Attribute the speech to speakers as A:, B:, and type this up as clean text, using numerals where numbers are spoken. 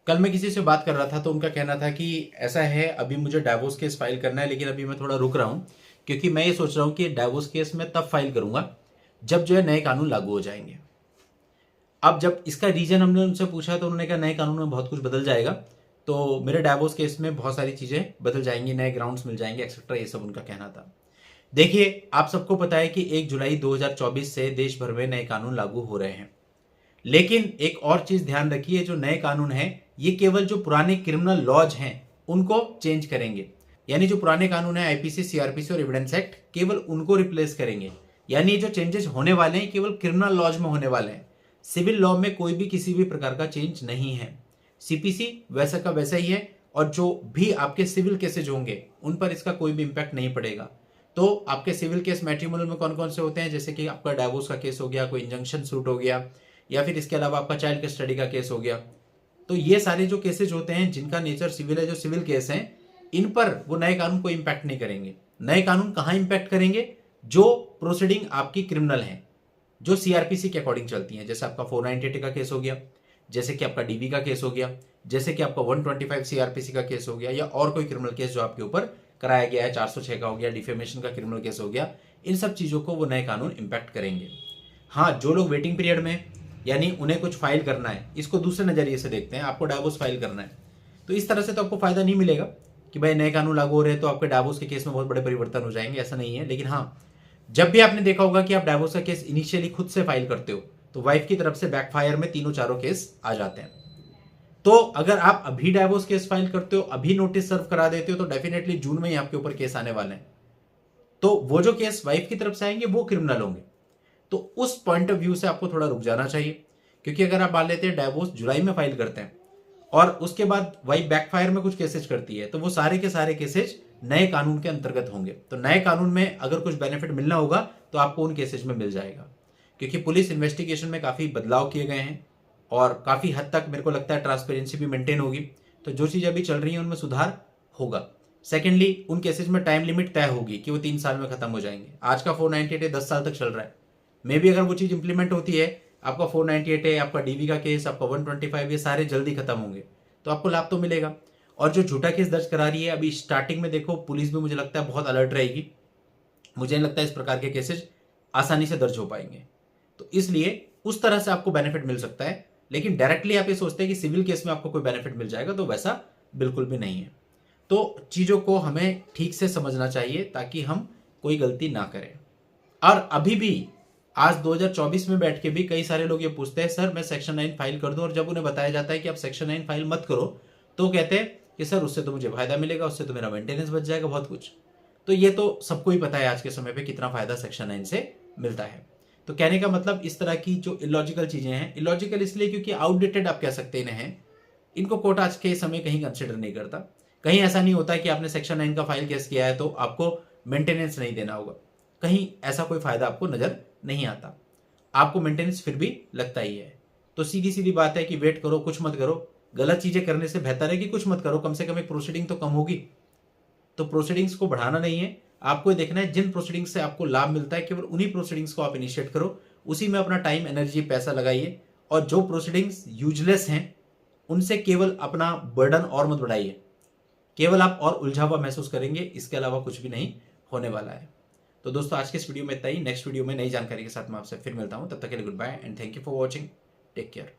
A: कल मैं किसी से बात कर रहा था तो उनका कहना था कि ऐसा है, अभी मुझे डाइवोर्स केस फाइल करना है, लेकिन अभी मैं थोड़ा रुक रहा हूं क्योंकि मैं ये सोच रहा हूं कि डाइवोर्स केस मैं तब फाइल करूंगा जब जो है नए कानून लागू हो जाएंगे। अब जब इसका रीजन हमने उनसे पूछा तो उन्होंने कहा नए कानून में बहुत कुछ बदल जाएगा, तो मेरे डाइवोर्स केस में बहुत सारी चीजें बदल जाएंगी, नए ग्राउंड्स मिल जाएंगे एक्सेट्रा, ये सब उनका कहना था। देखिए, आप सबको पता है कि 1 जुलाई 2024 से देश भर में नए कानून लागू हो रहे हैं, लेकिन एक और चीज ध्यान रखिए, जो नए कानून हैं ये केवल जो पुराने क्रिमिनल लॉज हैं उनको चेंज करेंगे। यानी जो पुराने कानून है आईपीसी, सीआरपीसी और एविडेंस एक्ट, केवल उनको रिप्लेस करेंगे। यानी जो चेंजेस होने वाले हैं केवल क्रिमिनल लॉज में होने वाले हैं। सिविल लॉ में कोई भी किसी भी प्रकार का चेंज नहीं है। सीपीसी वैसा का वैसा ही है, और जो भी आपके सिविल केसेज होंगे उन पर इसका कोई भी इंपैक्ट नहीं पड़ेगा। तो आपके सिविल केस मैट्रिमोनियल में कौन कौन से होते हैं, जैसे कि आपका डाइवोर्स का केस हो गया, कोई इंजंक्शन सूट हो गया, या फिर इसके अलावा आपका चाइल्ड कस्टडी का केस हो गया। तो ये सारे जो केसेज होते हैं जिनका नेचर सिविल है, जो सिविल केस हैं, इन पर वो नए कानून को इंपैक्ट नहीं करेंगे। नए कानून कहां इंपैक्ट करेंगे, जो प्रोसीडिंग आपकी क्रिमिनल है, जो सीआरपीसी के अकॉर्डिंग चलती हैं, जैसे आपका 498 का केस हो गया, जैसे कि आपका डीबी का केस हो गया, जैसे कि आपका 125 सीआरपीसी का केस हो गया, या और कोई क्रिमिनल केस जो आपके ऊपर कराया गया है, 406 का हो गया, डिफेमेशन का क्रिमिनल केस हो गया, इन सब चीजों को वो नए कानून इंपैक्ट करेंगे। हाँ, जो लोग वेटिंग पीरियड में, यानी उन्हें कुछ फाइल करना है, इसको दूसरे नजरिए से देखते हैं, आपको डाइवोर्स फाइल करना है, तो इस तरह से तो आपको फायदा नहीं मिलेगा कि भाई नए कानून लागू हो रहे हैं तो आपके डाइवोर्स के केस में बहुत बड़े परिवर्तन हो जाएंगे, ऐसा नहीं है। लेकिन हाँ, जब भी आपने देखा होगा कि आप डाइवोर्स का केस इनिशियली खुद से फाइल करते हो तो वाइफ की तरफ से बैकफायर में तीनों चारों केस आ जाते हैं। तो अगर आप अभी डाइवोर्स केस फाइल करते हो, अभी नोटिस सर्व करा देते हो, तो डेफिनेटली जून में ही आपके ऊपर केस आने वाले हैं। तो वो जो केस वाइफ की तरफ से आएंगे वो क्रिमिनल होंगे। तो उस पॉइंट ऑफ व्यू से आपको थोड़ा रुक जाना चाहिए, क्योंकि अगर आप मान लेते हैं डाइवोर्स जुलाई में फाइल करते हैं और उसके बाद वाइफ बैकफायर में कुछ केसेज करती है, तो वो सारे के सारे केसेज नए कानून के अंतर्गत होंगे। तो नए कानून में अगर कुछ बेनिफिट मिलना होगा तो आपको उन केसेज में मिल जाएगा, क्योंकि पुलिस इन्वेस्टिगेशन में काफी बदलाव किए गए हैं और काफी हद तक मेरे को लगता है ट्रांसपेरेंसी भी मेंटेन होगी। तो जो चीज अभी चल रही है उनमें सुधार होगा। सेकेंडली, उन केसेज में टाइम लिमिट तय होगी कि वो 3 साल में खत्म हो जाएंगे। आज का 498 10 साल तक चल रहा है, मे भी अगर वो चीज इंप्लीमेंट होती है, आपका 498 है, आपका डीवी का केस, आपका 125, ये सारे जल्दी खत्म होंगे, तो आपको लाभ तो मिलेगा। और जो झूठा केस दर्ज करा रही है अभी स्टार्टिंग में, देखो पुलिस भी मुझे लगता है बहुत अलर्ट रहेगी। मुझे नहीं लगता इस प्रकार के केसेज आसानी से दर्ज हो पाएंगे, तो इसलिए उस तरह से आपको बेनिफिट मिल सकता है। लेकिन डायरेक्टली आप ये सोचते हैं कि सिविल केस में आपको कोई बेनिफिट मिल जाएगा, तो वैसा बिल्कुल भी नहीं है। तो चीजों को हमें ठीक से समझना चाहिए ताकि हम कोई गलती ना करें। और अभी भी आज 2024 में बैठ के भी कई सारे लोग ये पूछते हैं, सर मैं सेक्शन 9 फाइल कर दूं, और जब उन्हें बताया जाता है कि आप सेक्शन 9 फाइल मत करो तो कहते हैं कि सर उससे तो मुझे फायदा मिलेगा, उससे तो मेरा मेंटेनेंस बच जाएगा, बहुत कुछ। तो ये तो सबको ही पता है आज के समय पे कितना फायदा सेक्शन 9 से मिलता है। तो कहने का मतलब, इस तरह की जो इलॉजिकल चीजें हैं, इलॉजिकल इसलिए क्योंकि आउटडेटेड आप कह सकते हैं, इनको कोर्ट आज के समय कहीं कंसिडर नहीं करता। कहीं ऐसा नहीं होता कि आपने सेक्शन 9 का फाइल केस किया है तो आपको मेंटेनेंस नहीं देना होगा, कहीं ऐसा कोई फायदा आपको नजर नहीं आता, आपको मेंटेनेंस फिर भी लगता ही है। तो सीधी सीधी बात है कि वेट करो, कुछ मत करो। गलत चीजें करने से बेहतर है कि कुछ मत करो, कम से कम एक प्रोसीडिंग तो कम होगी। तो प्रोसीडिंग्स को बढ़ाना नहीं है, आपको देखना है जिन प्रोसीडिंग्स से आपको लाभ मिलता है केवल उन्हीं प्रोसीडिंग्स को आप इनिशिएट करो, उसी में अपना टाइम, एनर्जी, पैसा लगाइए। और जो प्रोसीडिंग्स यूजलेस हैं उनसे केवल अपना बर्डन और मत बढ़ाइए, केवल आप और उलझा हुआ महसूस करेंगे, इसके अलावा कुछ भी नहीं होने वाला है। तो दोस्तों, आज के इस वीडियो में इतना ही। नेक्स्ट वीडियो में नई जानकारी के साथ मैं आपसे फिर मिलता हूं, तब तक के लिए goodbye and thank you for watching. Take care.